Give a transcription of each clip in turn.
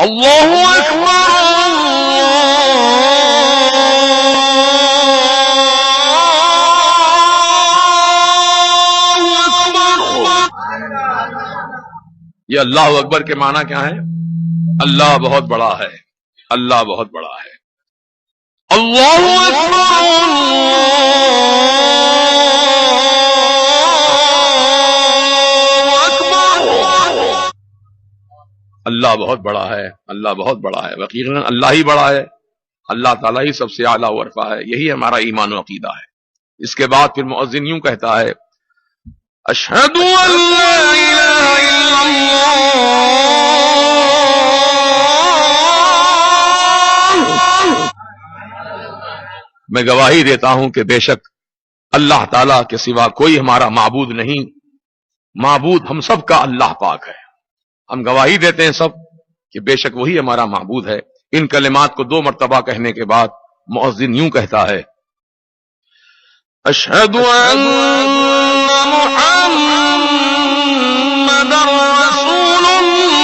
اللہ اکبر۔ یہ اللہ اکبر کے معنی کیا ہے؟ اللہ بہت بڑا ہے، اللہ بہت بڑا ہے۔ اللہ اکبر، اللہ بہت بڑا ہے، اللہ بہت بڑا ہے۔ یقیناً اللہ ہی بڑا ہے، اللہ تعالیٰ ہی سب سے اعلیٰ و ارفع ہے۔ یہی ہمارا ایمان و عقیدہ ہے۔ اس کے بعد پھر مؤذن یوں کہتا ہے، اشہد ان لا الہ الا اللہ، میں گواہی دیتا ہوں کہ بے شک اللہ تعالیٰ کے سوا کوئی ہمارا معبود نہیں، معبود ہم سب کا اللہ پاک ہے۔ ہم گواہی دیتے ہیں سب کہ بے شک وہی ہمارا معبود ہے۔ ان کلمات کو 2 مرتبہ کہنے کے بعد مؤذن یوں کہتا ہے، اشہد ان محمد رسول اللہ،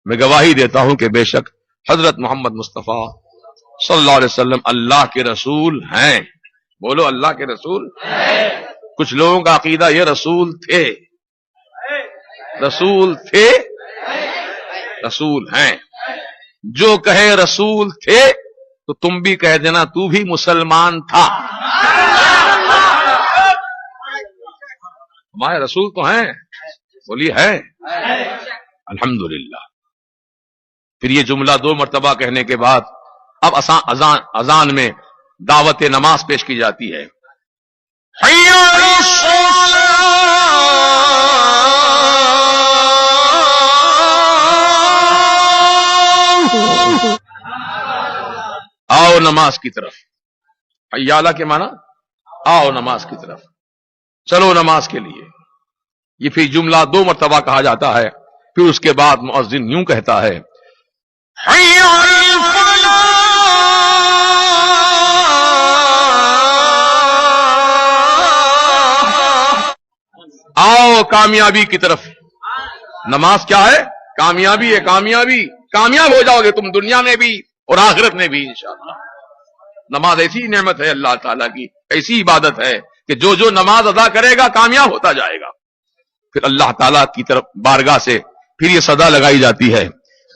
میں گواہی دیتا ہوں کہ بے شک حضرت محمد مصطفیٰ صلی اللہ علیہ وسلم اللہ کے رسول ہیں۔ بولو اللہ کے رسول ہیں۔ کچھ لوگوں کا عقیدہ یہ رسول تھے، رسول تھے، رسول ہیں۔ جو کہے رسول تھے تو تم بھی کہہ دینا تو بھی مسلمان تھا۔ ہمارے رسول تو ہیں، بولیے ہے، الحمدللہ۔ پھر یہ جملہ 2 مرتبہ کہنے کے بعد اب اذان میں دعوت نماز پیش کی جاتی ہے۔ حی علی الصلاۃ، آؤ نماز کی طرف۔ حی علی کے معنی آؤ نماز کی طرف، چلو نماز کے لیے۔ یہ پھر جملہ 2 مرتبہ کہا جاتا ہے۔ پھر اس کے بعد مؤذن یوں کہتا ہے، حی علی الفلاح، آؤ کامیابی کی طرف۔ نماز کیا ہے؟ کامیابی ہے، کامیابی، کامیاب ہو جاؤ گے تم دنیا میں بھی اور آخرت میں بھی انشاءاللہ۔ نماز ایسی نعمت ہے اللہ تعالیٰ کی، ایسی عبادت ہے کہ جو جو نماز ادا کرے گا کامیاب ہوتا جائے گا۔ پھر اللہ تعالیٰ کی طرف بارگاہ سے پھر یہ صدا لگائی جاتی ہے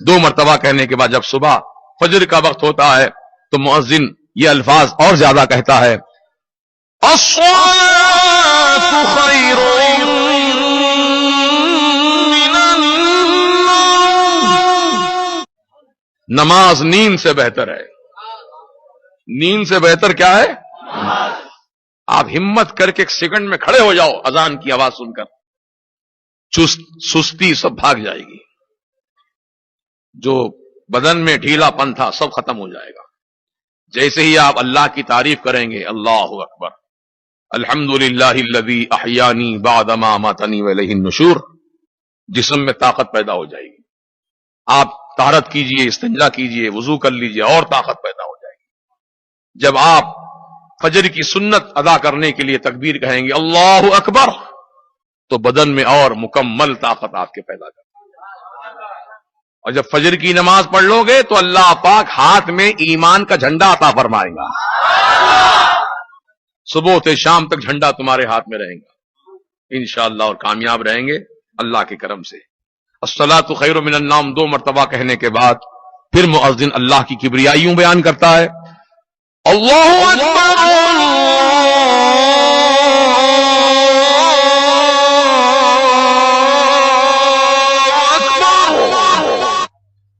2 مرتبہ کہنے کے بعد۔ جب صبح فجر کا وقت ہوتا ہے تو مؤذن یہ الفاظ اور زیادہ کہتا ہے، الصلاۃ خیر من النوم، نماز نیند سے بہتر ہے۔ نیند سے بہتر کیا ہے؟ آپ ہمت کر کے 1 سیکنڈ میں کھڑے ہو جاؤ، اذان کی آواز سن کر سستی سب بھاگ جائے گی، جو بدن میں ڈھیلا پن تھا سب ختم ہو جائے گا۔ جیسے ہی آپ اللہ کی تعریف کریں گے، اللہ اکبر، الحمدللہ الذی احیانی بعد ما اماتنی والیہ النشور، جسم میں طاقت پیدا ہو جائے گی۔ آپ طہارت کیجئے، استنجا کیجئے، وضو کر لیجئے، اور طاقت پیدا ہو جائے گی۔ جب آپ فجر کی سنت ادا کرنے کے لیے تکبیر کہیں گے، اللہ اکبر، تو بدن میں اور مکمل طاقت آپ کے پیدا کرے گی۔ اور جب فجر کی نماز پڑھ لو گے تو اللہ پاک ہاتھ میں ایمان کا جھنڈا عطا فرمائے گا، صبح سے شام تک جھنڈا تمہارے ہاتھ میں رہے گا انشاءاللہ، اور کامیاب رہیں گے اللہ کے کرم سے۔ الصلاۃ خیر من النوم 2 مرتبہ کہنے کے بعد پھر مؤذن اللہ کی کبریائیوں بیان کرتا ہے، اللہ اکبر،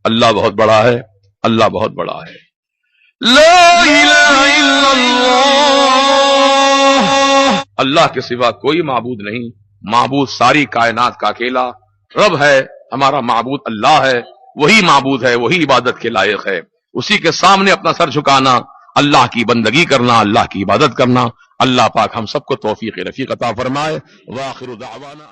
اللہ بہت بڑا ہے، اللہ بہت بڑا ہے، لا الہ الا اللہ، اللہ کے سوا کوئی معبود نہیں، معبود ساری کائنات کا اکیلا رب ہے، ہمارا معبود اللہ ہے، وہی معبود ہے، وہی عبادت کے لائق ہے، اسی کے سامنے اپنا سر جھکانا، اللہ کی بندگی کرنا، اللہ کی عبادت کرنا۔ اللہ پاک ہم سب کو توفیق رفیق عطا فرمائے۔ وآخر دعوانا